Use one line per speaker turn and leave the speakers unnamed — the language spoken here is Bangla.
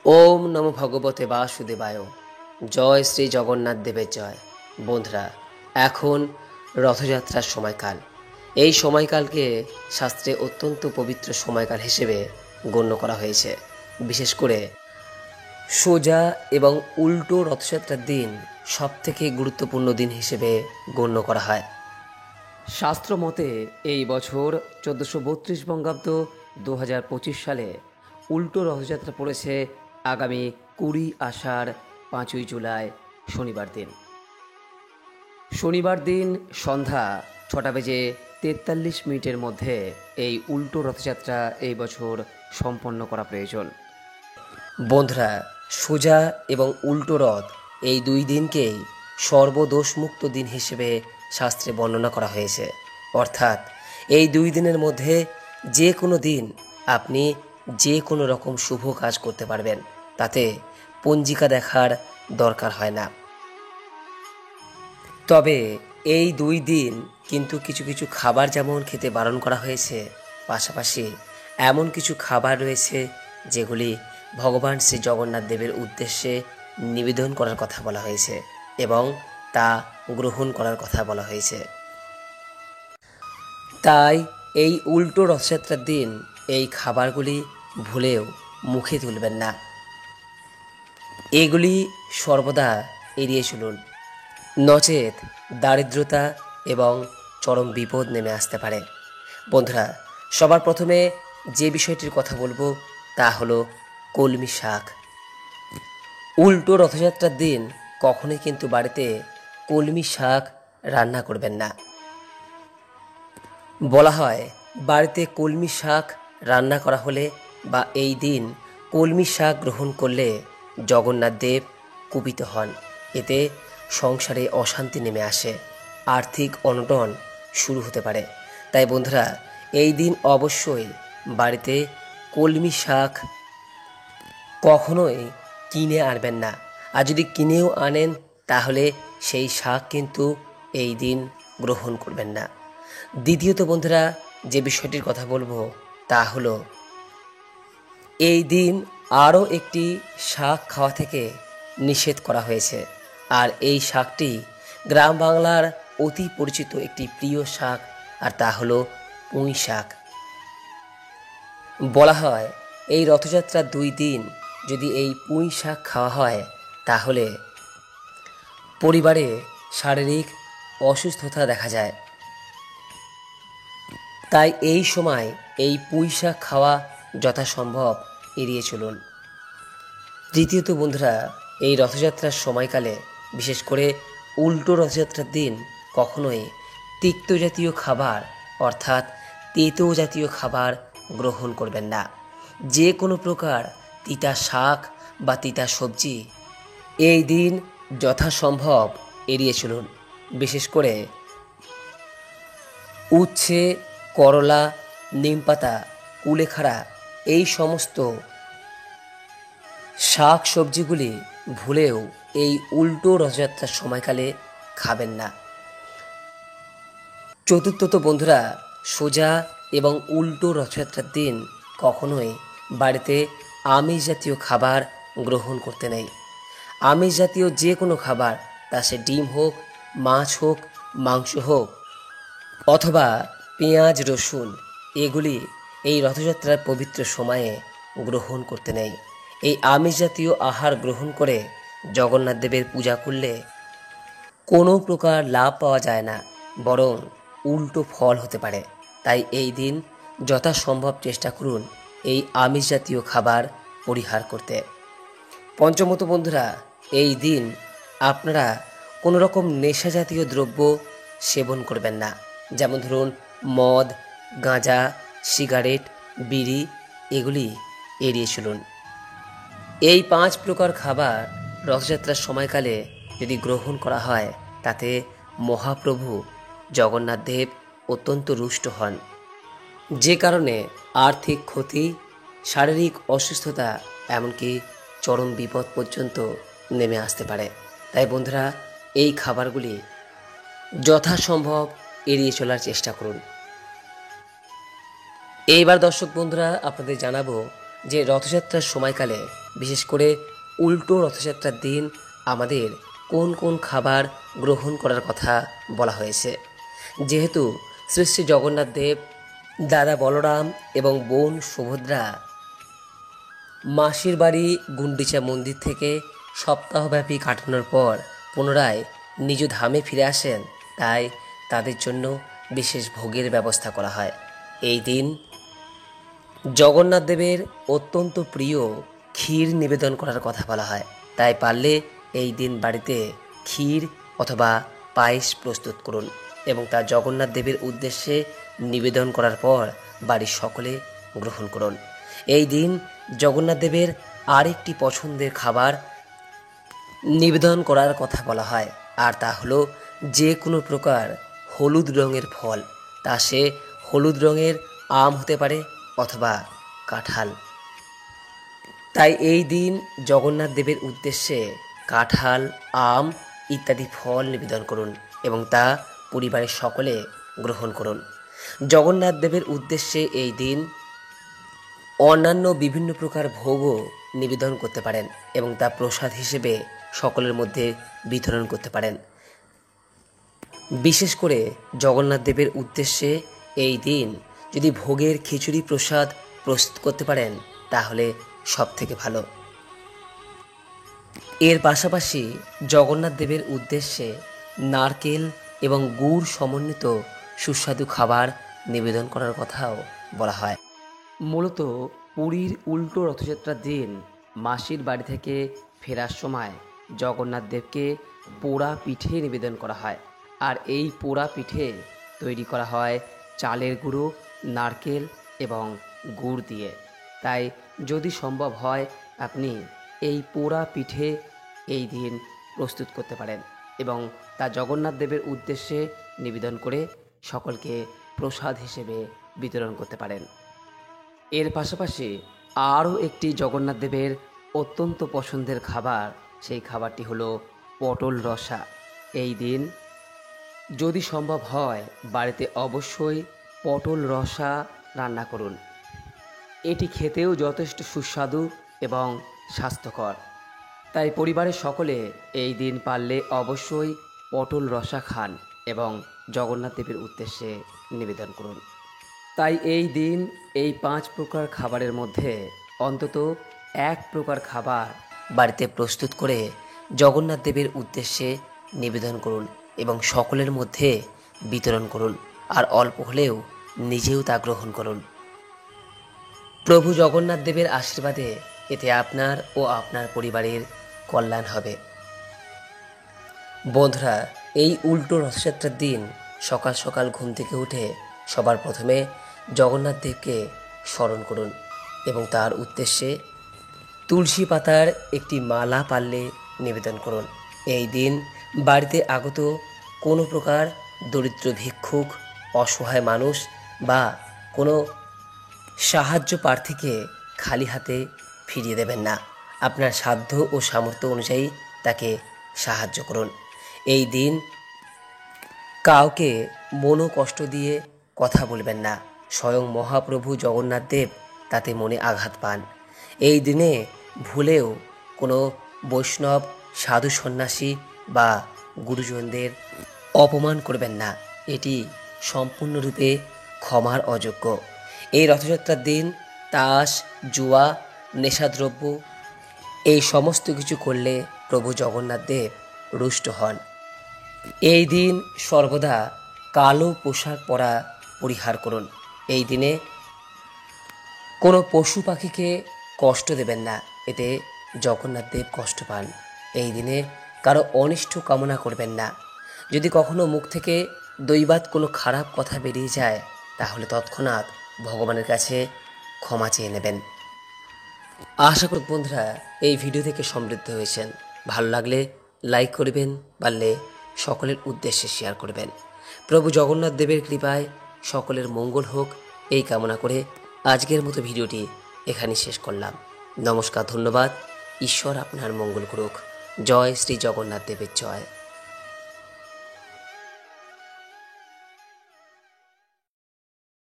ওম নমো ভগবতে বাসুদেবায়। জয় শ্রী জগন্নাথ দেবের জয়। বন্ধুরা, এখন রথযাত্রার সময়কাল। এই সময়কালকে শাস্ত্রে অত্যন্ত পবিত্র সময়কাল হিসেবে গণ্য করা হয়েছে। বিশেষ করে সোজা এবং উল্টো রথযাত্রার দিন সবথেকে গুরুত্বপূর্ণ দিন হিসেবে গণ্য করা হয়। শাস্ত্র মতে এই বছর 1432 বঙ্গাব্দ 2025 সালে উল্টো রথযাত্রা পড়েছে আগামী 20 আষাঢ় 5ই জুলাই শনিবার দিন। শনিবার দিন সন্ধ্যা 6:43 মধ্যে এই উল্টো রথযাত্রা এই বছর সম্পন্ন করা প্রয়োজন। বন্ধুরা, সোজা এবং উল্টো রথ এই দুই দিনকেই সর্বদোষমুক্ত দিন হিসেবে শাস্ত্রে বর্ণনা করা হয়েছে। অর্থাৎ এই দুই দিনের মধ্যে যে কোনো দিন আপনি যে কোনো রকম শুভ কাজ করতে পারবেন, তাতে পঞ্জিকা দেখার দরকার হয় না। তবে এই দুই দিন কিন্তু কিছু কিছু খাবার যেমন খেতে বারণ করা হয়েছে, পাশাপাশি এমন কিছু খাবার রয়েছে যেগুলি ভগবান শ্রী জগন্নাথ দেবের উদ্দেশ্যে নিবেদন করার কথা বলা হয়েছে এবং তা গ্রহণ করার কথা বলা হয়েছে। তাই এই উল্টো রথযাত্রার দিন এই খাবারগুলি ভুলেও মুখে তুলবেন না। এগুলি সর্বদা এড়িয়ে চলুন, নচেত দারিদ্রতা এবং চরম বিপদ নেমে আসতে পারে। বন্ধুরা, সবার প্রথমে যে বিষয়টির কথা বলবো তা হলো কলমি শাক। উল্টো রথযাত্রার দিন কখনোই কিন্তু বাড়িতে কলমি শাক রান্না করবেন না। বলা হয়, বাড়িতে কলমি শাক রান্না করা হলে বা এই দিন কলমি শাক গ্রহণ করলে জগন্নাথ দেব কুপিত হন। এতে সংসারে অশান্তি নেমে আসে, আর্থিক অনটন শুরু হতে পারে। তাই বন্ধুরা, এই দিন অবশ্যই বাড়িতে কলমি শাক কখনোই কিনে আনবেন না। আর যদি কিনেও আনেন তাহলে সেই শাক কিন্তু এই দিন গ্রহণ করবেন না। দ্বিতীয়ত বন্ধুরা, যে বিষয়টির কথা বলবো তা হলো এই দিন আরও একটি শাক খাওয়া থেকে নিষেধ করা হয়েছে। আর এই শাকটি গ্রাম বাংলার অতি পরিচিত একটি প্রিয় শাক, আর তা হলো পুঁই শাক। বলা হয়, এই রথযাত্রার 2 দিন যদি এই পুঁই শাক খাওয়া হয় তাহলে পরিবারে শারীরিক অসুস্থতা দেখা যায়। তাই এই সময় এই পুঁই শাক খাওয়া যথাসম্ভব এড়িয়ে চলুন। তৃতীয়ত বন্ধুরা, এই রথযাত্রার সময়কালে বিশেষ করে উল্টো রথযাত্রার দিন কখনোই তিক্ত জাতীয় খাবার অর্থাৎ তেতো জাতীয় খাবার গ্রহণ করবেন না। যে কোনো প্রকার তিতা শাক বা তিতা সবজি এই দিন যথাসম্ভব এড়িয়ে চলুন। বিশেষ করে উচ্ছে, করলা, নিমপাতা, কুলেখাড়া এই সমস্ত শাক সবজিগুলি ভুলেও এই উল্টো রথযাত্রার সময়কালে খাবেন না। চতুর্থত বন্ধুরা, সোজা এবং উল্টো রথযাত্রার দিন কখনোই বাড়িতে আমিষ জাতীয় খাবার গ্রহণ করতে নেই। আমিষ জাতীয় যে কোনো খাবার, তা সে ডিম হোক, মাছ হোক, মাংস হোক অথবা পেঁয়াজ রসুন, এগুলি এই রথযাত্রার পবিত্র সময়ে গ্রহণ করতে নেই। এই আমিষ জাতীয় আহার গ্রহণ করে জগন্নাথ দেবের পূজা করলে কোনো প্রকার লাভ পাওয়া যায় না, বরং উল্টো ফল হতে পারে। তাই এই দিন যথাসম্ভব চেষ্টা করুন এই আমিষ জাতীয় খাবার পরিহার করতে। পঞ্চমত বন্ধুরা, এই দিন আপনারা কোনো রকম নেশা জাতীয় দ্রব্য সেবন করবেন না। যেমন ধরুন মদ, গাঁজা, সিগারেট, বিড়ি এগুলি এড়িয়ে চলুন। এই 5 প্রকার খাবার রথযাত্রার সময়কালে যদি গ্রহণ করা হয় তাতে মহাপ্রভু জগন্নাথ দেব অত্যন্ত রুষ্ট হন, যে কারণে আর্থিক ক্ষতি, শারীরিক অসুস্থতা, এমনকি চরম বিপদ পর্যন্ত নেমে আসতে পারে। তাই বন্ধুরা, এই খাবারগুলি যথাসম্ভব এড়িয়ে চলার চেষ্টা করুন। এইবার দর্শক বন্ধুরা, আপনাদের জানাবো যে রথযাত্রার সময়কালে বিশেষ করে উল্টো রথযাত্রার দিন আমাদের কোন কোন খাবার গ্রহণ করার কথা বলা হয়েছে। যেহেতু শ্রী শ্রী জগন্নাথ দেব, দাদা বলরাম এবং বোন সুভদ্রা মাসির বাড়ি গুন্ডিচা মন্দির থেকে সপ্তাহব্যাপী কাটানোর পর পুনরায় নিজ ধামে ফিরে আসেন, তাই তাদের জন্য বিশেষ ভোগের ব্যবস্থা করা হয়। এই দিন জগন্নাথ দেবের অত্যন্ত প্রিয় ক্ষীর নিবেদন করার কথা বলা হয়, তাই পারলে এই দিন বাড়িতে ক্ষীর অথবা পায়েস প্রস্তুত করুন এবং তা জগন্নাথ দেবের উদ্দেশ্যে নিবেদন করার পর বাড়ির সকলে গ্রহণ করুন। এই দিন জগন্নাথ দেবের আরেকটি পছন্দের খাবার নিবেদন করার কথা বলা হয়, আর তা হলো যে কোনো প্রকার হলুদ রঙের ফল, তা সে হলুদ রঙের আম হতে পারে অথবা কাঁঠাল। তাই এই দিন জগন্নাথ দেবের উদ্দেশ্যে কাঁঠাল, আম ইত্যাদি ফল নিবেদন করুন এবং তা পরিবারের সকলে গ্রহণ করুন। জগন্নাথ দেবের উদ্দেশ্যে এই দিন অন্যান্য বিভিন্ন প্রকার ভোগও নিবেদন করতে পারেন এবং তা প্রসাদ হিসেবে সকলের মধ্যে বিতরণ করতে পারেন। বিশেষ করে জগন্নাথ দেবের উদ্দেশ্যে এই দিন যদি ভোগের খিচুড়ি প্রসাদ প্রস্তুত করতে পারেন তাহলে সব থেকে ভালো। এর পাশাপাশি জগন্নাথ দেবের উদ্দেশ্যে নারকেল এবং গুড় সমন্বিত সুস্বাদু খাবার নিবেদন করার কথাও বলা হয়। মূলত পুরীর উল্টো রথযাত্রার দিন মাসির বাড়ি থেকে ফেরার সময় জগন্নাথ দেবকে পোড়া পিঠে নিবেদন করা হয়, আর এই পোড়া পিঠে তৈরি করা হয় চালের গুঁড়ো, নারকেল এবং গুড় দিয়ে। তাই যদি সম্ভব হয় আপনি এই পোড়া পিঠে এই দিন প্রস্তুত করতে পারেন এবং তা জগন্নাথ দেবের উদ্দেশ্যে নিবেদন করে সকলকে প্রসাদ হিসেবে বিতরণ করতে পারেন। এর পাশাপাশি আরও একটি জগন্নাথ দেবের অত্যন্ত পছন্দের খাবার, সেই খাবারটি হলো পটল রসা। এই দিন যদি সম্ভব হয় বাড়িতে অবশ্যই পটল রসা রান্না করুন। এটি খেতেও যথেষ্ট সুস্বাদু এবং স্বাস্থ্যকর, তাই পরিবারের সকলে এই দিন পারলে অবশ্যই পটল রসা খান এবং জগন্নাথ দেবের উদ্দেশ্যে নিবেদন করুন। তাই এই দিন এই 5 প্রকার খাবারের মধ্যে অন্তত এক প্রকার খাবার বাড়িতে প্রস্তুত করে জগন্নাথ দেবের উদ্দেশ্যে নিবেদন করুন এবং সকলের মধ্যে বিতরণ করুন, আর অল্প হলেও নিজেও তা গ্রহণ করুন। প্রভু জগন্নাথ দেবের আশীর্বাদে এতে আপনার ও আপনার পরিবারের কল্যাণ হবে। বন্ধুরা, এই উল্টো রথযাত্রার দিন সকাল সকাল ঘুম থেকে উঠে সবার প্রথমে জগন্নাথ দেবকে স্মরণ করুন এবং তার উদ্দেশ্যে তুলসী পাতার একটি মালা পারলে নিবেদন করুন। এই দিন বাড়িতে আগত কোনো প্রকার দরিদ্র ভিক্ষুক, অসহায় মানুষ বা কোনো সাহায্য প্রার্থীকে খালি হাতে ফিরিয়ে দেবেন না। আপনার সাধ্য ও সামর্থ্য অনুযায়ী তাকে সাহায্য করুন। এই দিন কাউকে মনো কষ্ট দিয়ে কথা বলবেন না, স্বয়ং মহাপ্রভু জগন্নাথ দেব তাতে মনে আঘাত পান। এই দিনে ভুলেও কোনো বৈষ্ণব, সাধু সন্ন্যাসী বা গুরুজনদের অপমান করবেন না, এটি সম্পূর্ণরূপে ক্ষমার অযোগ্য। এই রথযাত্রার দিন তাস, জুয়া, নেশাদ্রব্য এই সমস্ত কিছু করলে প্রভু জগন্নাথ দেব রুষ্ট হন। এই দিন সর্বদা কালো পোশাক পরা পরিহার করুন। এই দিনে কোনো পশু পাখিকে কষ্ট দেবেন না, এতে জগন্নাথ দেব কষ্ট পান। এই দিনে কারো অনিষ্ট কামনা করবেন না। যদি কখনো মুখ থেকে দৈবাৎ কোনো খারাপ কথা বেরিয়ে যায় তাহলে তৎক্ষণাৎ ভগবানের কাছে ক্ষমা চেয়ে নেবেন। আশা করি বন্ধুরা এই ভিডিও থেকে সমৃদ্ধ হয়েছেন। ভালো লাগলে লাইক করবেন, পারলে সকলের উদ্দেশ্যে শেয়ার করবেন। প্রভু জগন্নাথ দেবের কৃপায় সকলের মঙ্গল হোক এই কামনা করে আজকের মতো ভিডিওটি এখানে শেষ করলাম। নমস্কার, ধন্যবাদ। ঈশ্বর আপনার মঙ্গল করুক। জয় শ্রী জগন্নাথ দেবের জয়।